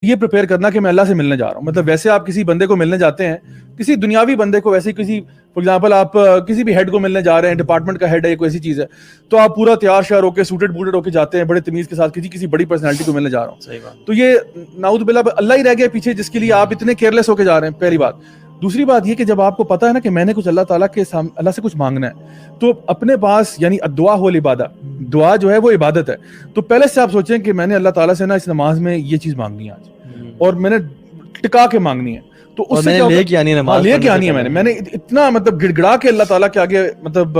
یہ پریپیئر کرنا کہ میں اللہ سے ملنے جا رہا ہوں. مطلب ویسے آپ کسی بندے کو ملنے جاتے ہیں, کسی دنیاوی بندے کو, ویسے کسی فار ایگزامپل آپ کسی بھی ہیڈ کو ملنے جا رہے ہیں, ڈپارٹمنٹ کا ہیڈ ہے, کوئی ایسی چیز ہے, تو آپ پورا تیار شیار ہو کے سوٹڈ بوٹڈ ہو کے جاتے ہیں بڑے تمیز کے ساتھ, کسی بڑی پرسنالٹی کو ملنے جا رہا ہوں. تو یہ نعوذ باللہ اللہ ہی رہ گیا پیچھے جس کے لیے آپ اتنے کیئرلیس ہو کے جا رہے ہیں, پہلی بات. دوسری بات یہ کہ جب آپ کو پتا ہے نا کہ میں نے کچھ اللہ تعالیٰ کے اللہ سے کچھ مانگنا ہے, تو اپنے پاس یعنی دعا ہو العبادہ, دعا جو ہے وہ عبادت ہے, تو پہلے سے آپ سوچیں کہ میں نے اللہ تعالیٰ سے نا اس نماز میں یہ چیز مانگنی ہے آج, اور میں نے ٹکا کے مانگنی ہے, تو اس سے لے کے آنی ہے میں نے اتنا مطلب گڑ گڑا کے اللہ تعالیٰ کے آگے مطلب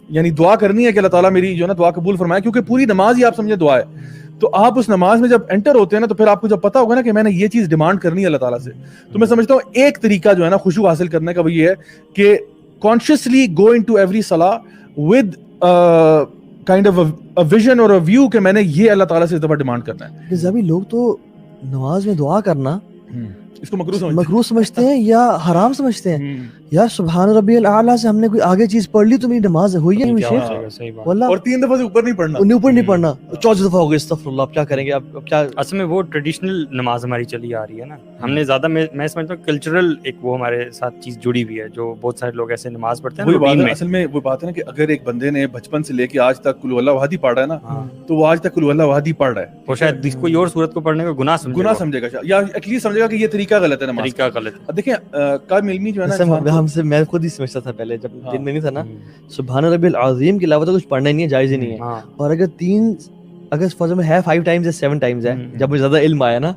یعنی دعا کرنی ہے کہ اللہ تعالیٰ میری جو ہے نا دعا قبول فرمائے, کیونکہ پوری نماز ہی آپ سمجھے دعا ہے. تو آپ اس نماز میں جب انٹر ہوتے ہیں نا, تو پھر آپ کو جب پتا ہوگا نا کہ میں نے یہ چیز ڈیمانڈ کرنی ہے اللہ تعالیٰ سے, تو میں سمجھتا ہوں ایک طریقہ جو ہے نا خشوع حاصل کرنے کا وہ یہ ہے کہ کانشیسلی گو انٹو ایوری صلاح with kind of a vision اور اے ویو کہ میں نے یہ اللہ تعالیٰ سے اس دفعہ ڈیمانڈ کرنا ہے. سبھی لوگ تو نماز میں دعا کرنا اس کو مکروہ سمجھتے ہیں یا حرام سمجھتے ہیں. یا سبحان ربی الاعلیٰ سے ہم نے کوئی آگے چیز پڑھ لی تو میری نماز ہوئی ہے واللہ, اور 3 دفعہ سے اوپر نہیں پڑھنا, اوپر نہیں پڑھنا, 14 دفعہ ہو گئے استغفر اللہ. اب کیا کریں گے, اب کیا اصل میں وہ ٹریڈیشنل نماز ہماری چلی آ رہی ہے نا, ہم نے زیادہ میں سمجھتا ہوں کلچرل ایک وہ ہمارے ساتھ چیز جڑی ہوئی ہے, جو بہت سارے لوگ ایسے نماز پڑھتے ہیں روٹین میں. اصل میں وہ بات ہے نا کہ اگر ایک بندے نے بچپن سے لے کے آج تک قل اللہ احد ہی پڑھا ہے نا, تو وہ آج تک قل اللہ احد ہی پڑھ رہا ہے, وہ شاید کوئی اور صورت کو پڑھنے کا گناہ سمجھے گا, یا ایٹ لیسٹ سمجھے گا کہ یہ طریقہ غلط ہے نماز کا. دیکھیں قائم علمی جو ہے نا, ہم سے میں خود ہی سمجھتا تھا پہلے جب دن میں نہیں تھا نا, سبحان ربی العظیم کے علاوہ تو کچھ پڑھنا ہی نہیں ہے, جائز ہی نہیں ہے. اور اگر فضل میں ہے 5 times یا 7 times ہے, جب مجھے زیادہ علم آیا نا,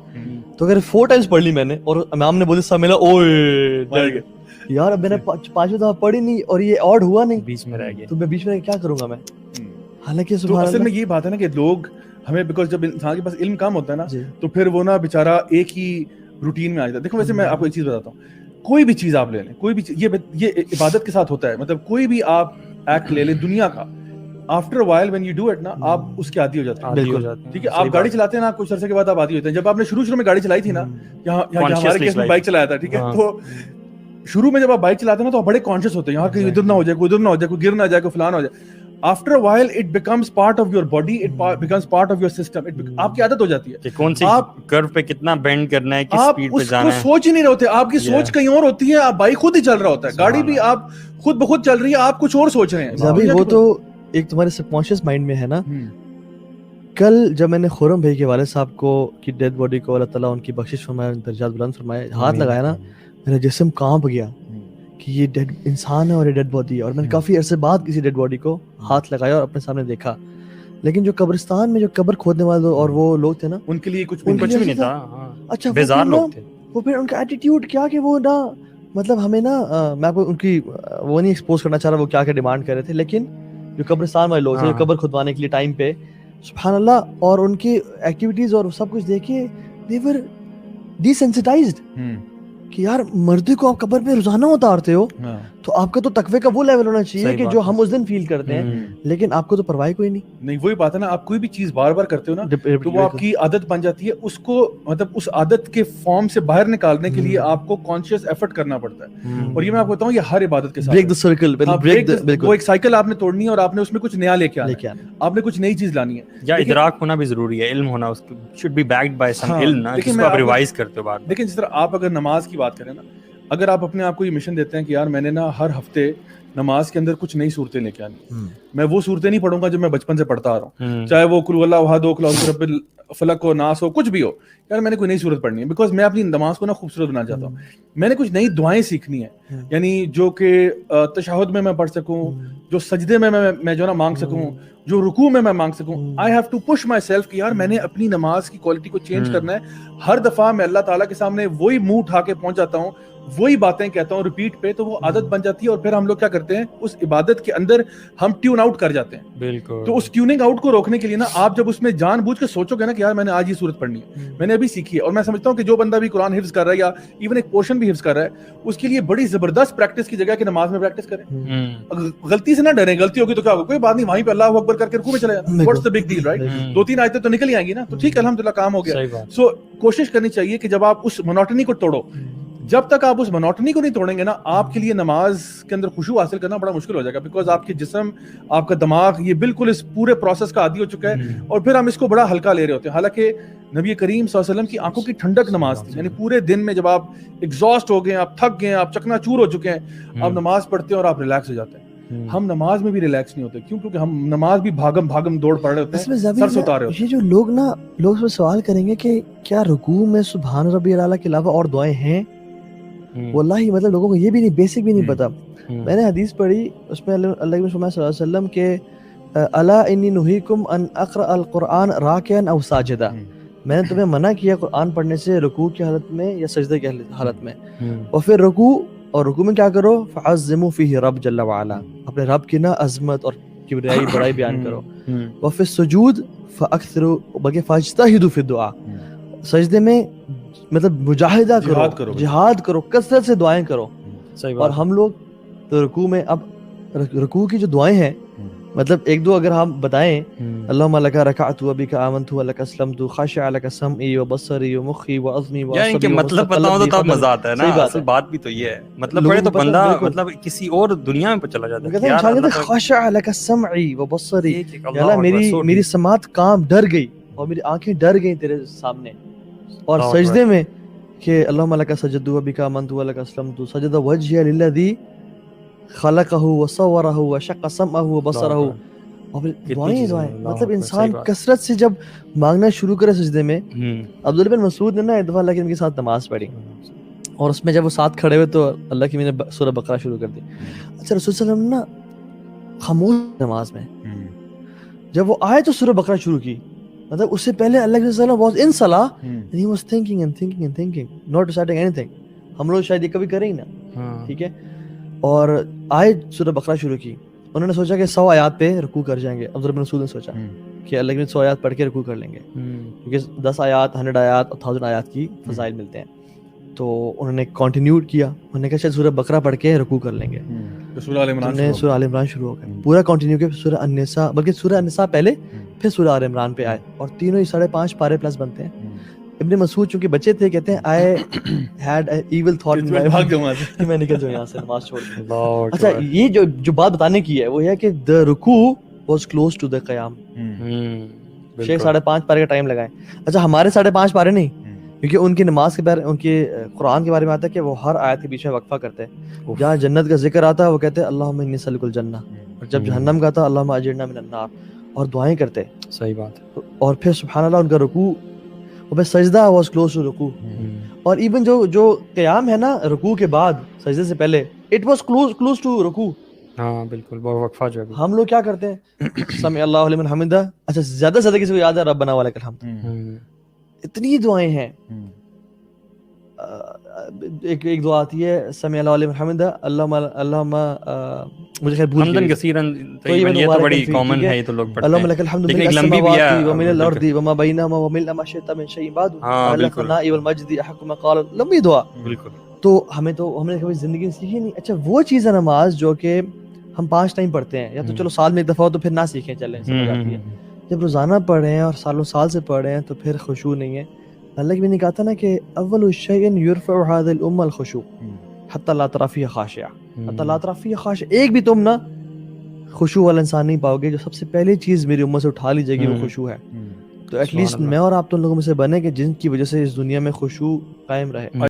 تو اگر 4 times پڑھ لی میں نے اور امام نے بولے سب ملا اوئے یار اب میں نے 5 دفعہ پڑھی نہیں اور یہ آڈ ہوا نہیں, بیچ میں رہ گیا, تو میں بیچ میں کیا کروں گا میں. حالانکہ اصل میں یہ بات ہے نا کہ لوگ ہمیں بیکاز جب انسان کے پاس علم کم ہوتا ہے نا, تو پھر وہ نا بیچارہ ایک ہی روٹین میں آ جاتا ہے. دیکھو ویسے میں آپ کو ایک چیز بتاتا ہوں, کوئی بھی چیز آپ لے لیں, کوئی بھی یہ عبادت کے ساتھ ہوتا ہے, مطلب کوئی بھی آپ ایکٹ لے لیں دنیا کا, after while when you do it نا, آپ اس کے عادی ہو جاتے ہیں. بالکل ٹھیک ہے, آپ گاڑی چلاتے ہیں نا, کچھ عرصے کے بعد آپ عادی ہوتے ہیں. جب آپ نے شروع میں گاڑی چلائی تھی نا, یہاں ہمارے کیس میں بائک چلایا تھا, ٹھیک ہے, تو شروع میں جب آپ بائک چلاتے ہیں نا تو آپ بڑے کانشیس ہوتے ہیں, یہاں کہیں ادھر نہ ہو جائے, کوئی ادھر نہ ہو جائے, کوئی گر نہ جائے, کوئی فلان ہو جائے. After a while it becomes part of your body, it becomes part of your system, آپ کی عادت ہو جاتی ہے کہ کون سی کرو پہ کتنا بینڈ کرنا ہے, کس سپیڈ پہ جانا ہے. آپ سوچ ہی نہیں رہے ہوتے, آپ کی سوچ کہیں اور ہوتی ہے, آپ بائک خود ہی چل رہا ہوتا ہے, گاڑی بھی آپ خود بخود چل رہی ہے, آپ کچھ اور سوچ رہے ہیں. ابھی وہ تو ایک تمہارے سب کانشیس مائنڈ میں ہے نا. کل جب میں نے خرم بھائی کے والد صاحب کو کی ڈیڈ باڈی کو اللہ تعالیٰ ان کی بخشش فرمائے, درجات بلند فرمائے, ہاتھ لگایا نا, میرا جسم کانپ گیا کہ یہ ڈیڈ انسان ہے اور یہ ڈیڈ باڈی ہے. اور میں نے کافی عرصے بعد کسی ڈیڈ باڈی کو ہاتھ لگایا اور اپنے سامنے دیکھا. لیکن جو قبرستان میں جو قبر کھودنے والے اور وہ لوگ تھے نا, ان کے لیے کچھ بھی نہیں تھا. اچھا بیزار لوگ تھے وہ, پھر ان کا ایٹیٹیوڈ کیا کہ وہ نا مطلب ہمیں نا, میں آپ کو ان کی وہ نہیں ایکسپوز کرنا چاہ رہا وہ کیا کیا ڈیمانڈ کر رہے تھے, لیکن جو قبرستان والے لوگ تھے جو قبر کھدوانے کے لیے ٹائم پہ, سبحان اللہ, اور ان کی ایکٹیویٹیز اور سب کچھ دیکھے, they were desensitized کہ یار مردے کو آپ قبر پہ روزانہ اتارتے ہو, تو آپ کا تو تقوی کا وہ لیول ہونا چاہیے کہ جو ہم اس دن فیل کرتے ہیں, لیکن آپ کو تو پرواہ کوئی نہیں. وہی بات ہے نا, آپ کوئی بھی چیز بار بار کرتے ہو نا, تو وہ آپ کی عادت بن جاتی ہے. اس کو مطلب اس عادت کے فارم سے باہر نکالنے کے لیے آپ کو کانشیس ایفرٹ کرنا پڑتا ہے. اور یہ میں آپ کو بتاؤں, یہ ہر عبادت کے ساتھ بریک دی سرکل, وہ ایک سائیکل آپ نے توڑنی ہے اور آپ نے اس میں کچھ نیا لے کے آنا ہے, آپ نے کچھ نئی چیز لانی ہے. یا ادراک ہونا بھی ضروری ہے, علم ہونا, اس should be backed by some علم نا, جس کو آپ ریوائز کرتے ہو بعد میں. لیکن جس طرح آپ اگر نماز کی بات کریں نا, اگر آپ اپنے آپ کو یہ مشن دیتے ہیں کہ یار میں نے نا ہر ہفتے نماز کے اندر کچھ نئی صورتیں لے کے آنی, میں وہ صورتیں نہیں پڑھوں گا جو میں بچپن سے پڑھتا آ رہا ہوں, چاہے وہ قل اللہ احد ہو, قل اعوذ برب الفلق ہو, ناس ہو, کچھ بھی ہو, یار میں نے کوئی نئی صورت پڑھنی ہے, بیکاز میں اپنی نماز کو نا خوبصورت بنانا چاہتا ہوں. میں نے کچھ نئی دعائیں سیکھنی ہیں, یعنی جو کہ تشہد میں پڑھ سکوں, جو سجدے میں جو نا مانگ سکوں, جو رکوع میں مانگ سکوں. I have to push myself کہ یار میں نے اپنی نماز کی کوالٹی کو چینج کرنا ہے. ہر دفعہ میں اللہ تعالیٰ کے سامنے وہی منہ اٹھا کے پہنچ جاتا ہوں, وہی باتیں کہتا ہوں ریپیٹ پہ, تو وہ عادت بن جاتی ہے. اور پھر ہم لوگ کیا کرتے ہیں, اس عبادت کے اندر ہم ٹیون آؤٹ کر جاتے ہیں. بالکل. تو اس ٹیوننگ آؤٹ کو روکنے کے لیے نا, آپ جب اس میں جان بوجھ کے سوچو گے نا کہ یار میں نے آج یہ صورت پڑھنی ہے, میں نے ابھی سیکھی ہے, اور میں سمجھتا ہوں کہ جو بندہ بھی قرآن حفظ کر رہا ہے یا ایون ایک پورشن بھی حفظ کر رہا ہے, اس کے لیے بڑی زبردست پریکٹس کی جگہ کہ نماز میں پریکٹس کریں. غلطی سے نہ ڈریں, غلطی ہوگی تو کیا ہوگا, کوئی بات نہیں, وہیں پہ اللہ اکبر کر کے رکوع میں چلے جانا, what's the big deal, right. 2-3 آیتیں تو نکل ہی آئیں گی نا, تو ٹھیک ہے الحمدللہ کام ہو گیا. سو کوشش کرنی چاہیے کہ جب آپ اس مونوٹنی کو توڑو, جب تک آپ اس منوٹنی کو نہیں توڑیں گے نا, آپ کے لیے نماز کے اندر خشوع حاصل کرنا بڑا مشکل ہو جائے گا, بیکاز آپ کے جسم, آپ کا دماغ یہ بالکل اس پورے پروسیس کا عادی ہو چکا ہے, اور پھر ہم اس کو بڑا ہلکا لے رہے ہوتے ہیں. حالانکہ نبی کریم صلی اللہ علیہ وسلم کی آنکھوں کی ٹھنڈک نماز تھی, یعنی پورے دن میں جب آپ ایگزاسٹ ہو گئے ہیں, آپ تھک گئے ہیں, آپ چکنا چور ہو چکے ہیں, آپ نماز پڑھتے ہیں اور آپ ریلیکس ہو جاتے ہیں. ہم نماز میں بھی ریلیکس نہیں ہوتے, کیوں؟ کیونکہ ہم نماز بھی بھاگم دوڑ پڑ رہے ہوتے ہیں, سر سے اتارے ہوتے ہیں. یہ جو لوگ اس سوال کریں گے کہ کیا رکوع میں سبحان ربی الاعلیٰ کے علاوہ اور دعائیں ہیں, واللہ مطلب لوگوں کو یہ بھی نہیں, بیسک بھی نہیں پتا. میں نے حدیث پڑھی, اس میں اللہ کے صلی اللہ علیہ وسلم کے الا انی نہیکم ان اقرأ القرآن راکعا او ساجدا, میں نے تمہیں منع کیا قرآن پڑھنے سے رکوع کی حالت میں یا سجدے کی حالت میں. اور پھر رکوع میں کیا کرو, فعظموا فیہ رب جل وعلا, اپنے رب کی نا عظمت اور کبریائی بڑائی بیان کرو. وفی السجود فاکثروا, بلکہ فاجتہدوا فی الدعاء, سجدے میں مطلب مجاہدہ کرو, جہاد کرو, کثرت سے دعائیں کرو. اور ہم لوگ تو رکوع میں, اب رکوع کی جو دعائیں ہیں مطلب ایک دو اگر ہم بتائیں, اللہم لک رکعت وبک آمنت ولک اسلمت خاشع لک سمعی وبصری ومخی وعظمی وعصبی, مطلب پتہ ہو تو مزہ آتا ہے نا. اصل بات بھی تو یہ ہے, مطلب پڑھے تو بندہ مطلب کسی اور دنیا میں چلا جاتا ہے. انسان کہتا ہے خاشع لک سمعی وبصری, یا اللہ میری سماعت کام ڈر گئی اور میری آنکھیں ڈر گئی تیرے سامنے. اور سجدے میں کہ اللہم لک سجدت وبک آمنت ولک اسلمت سجد وجہی للذی خلقہ وصورہ وشق سمعہ وبصرہ. اور دعائیں مطلب انسان کثرت سے جب مانگنا شروع کرے سجدے میں. عبداللہ بن مسعود نے نا ایک دفعہ اللہ کے نبی کے ساتھ نماز پڑھی, اور اس میں جب وہ ساتھ کھڑے ہوئے تو اللہ کی میں نے سورہ بقرہ شروع کر دی. اچھا رسول صلی اللہ علیہ وسلم نا خاموش نماز میں, جب وہ آئے تو سورہ بقرہ شروع کی, مطلب اس سے پہلے اللہ کے وسلم واز ان صلاح and he was thinking and thinking and thinking not deciding anything. ہم لوگ شاید یہ کبھی کریں ہی نا, ٹھیک ہے. اور آئے سورہ بقرہ شروع کی, انہوں نے سوچا کہ 100 آیات پہ رکوع کر جائیں گے. عبداللہ بن مسعود نے سوچا کہ اللہ کے 100 آیات پڑھ کے رکوع کر لیں گے, کیونکہ 10 آیات 100 آیات اور 1000 آیات کی فضائل ملتے ہیں. تو انہوں نے کنٹینیو کیا, انہوں نے کہا شاید سورہ بقرہ پڑھ کے رکوع کر لیں گے. سورہ آل عمران شروع ہو گیا, پورا کنٹینیو کیا, سورہ النساء, بلکہ سورہ النساء پہلے پھر سورہ آل عمران پہ آئے, اور تینوں ہی 5.5 پارے پلس بنتے ہیں. ابن مسعود چونکہ بچے تھے, کہتے ہیں I had an evil thought in my mind کہ میں نکل جاؤں یہاں سے نماز چھوڑ کے. اچھا یہ جو بات بتانے کی ہے وہ یہ ہے کہ the رکوع was close to the قیام. شیخ 5.5 پارے کا ٹائم لگائیں. اچھا ہمارے 5.5 پارے نہیں, کیونکہ ان کی نماز کے بارے, ان کے قرآن کے بارے میں آتا ہے کہ وہ ہر آیت کے بیچ میں وقفہ کرتے ہیں. جہاں جنت کا ذکر آتا ہے وہ کہتے ہیں اللہم انی اسألک الجنہ, اور جب جہنم کا آتا اللہم اجرنا من النار, اور دعائیں کرتے. صحیح بات. اور پھر سبحان اللہ ان کا رکوع, اور پھر سجدہ واز کلوز ٹو رکوع. اور ایون جو قیام ہے نا رکوع کے بعد سجدے سے پہلے, اٹ واز کلوز ٹو رکوع. ہاں بالکل, وہ وقفہ جو ہے ہم لوگ کیا کرتے ہیں, سمع اللہ لمن حمدہ, اچھا زیادہ سے زیادہ کسی کو یاد ہے ربنا ولک الحمد. اتنی دعائیں ہیں. ایک دعا آتی ہے سمع اللہ لمن حمدہ, اللہم مجھے خیر بھول حمدن کثیرن طیبن, یہ تو بڑی کامن ہے, یہ تو لوگ پڑھتے ہیں. اللہم لک الحمد ملء السماوات وملء الارض وما بینہما وملء ما شئت من شیء بعد الثناء والمجد احق ما قال. لمبی دعا. بالکل. تو ہم نے کبھی زندگی میں سیکھی نہیں. اچھا وہ چیز ہے نماز جو کہ ہم 5 ٹائم پڑھتے ہیں, یا تو چلو سال میں ایک دفعہ ہو تو پھر نہ سیکھیں, چلیں سمجھ آتی ہے. جب روزانہ پڑھ رہے ہیں اور سالوں سال سے پڑھ رہے ہیں تو پھر خشوع نہیں ہے. اللہ کی بھی نے کہا تھا نا کہ اول الشیء یرفع هذه الامه الخشوع حتى لا ترى فيها خاشعہ, حتى لا ترى فيها خاشعہ. ایک بھی تم نا خشوع والا انسان نہیں پاؤ گے. جو سب سے پہلی چیز میری امت سے اٹھا لی جائے گی وہ خشوع ہے. تو ایٹ لیسٹ میں اور آپ تو ان لوگوں میں سے بنے کہ جن کی وجہ سے اس دنیا میں خشوع قائم رہے.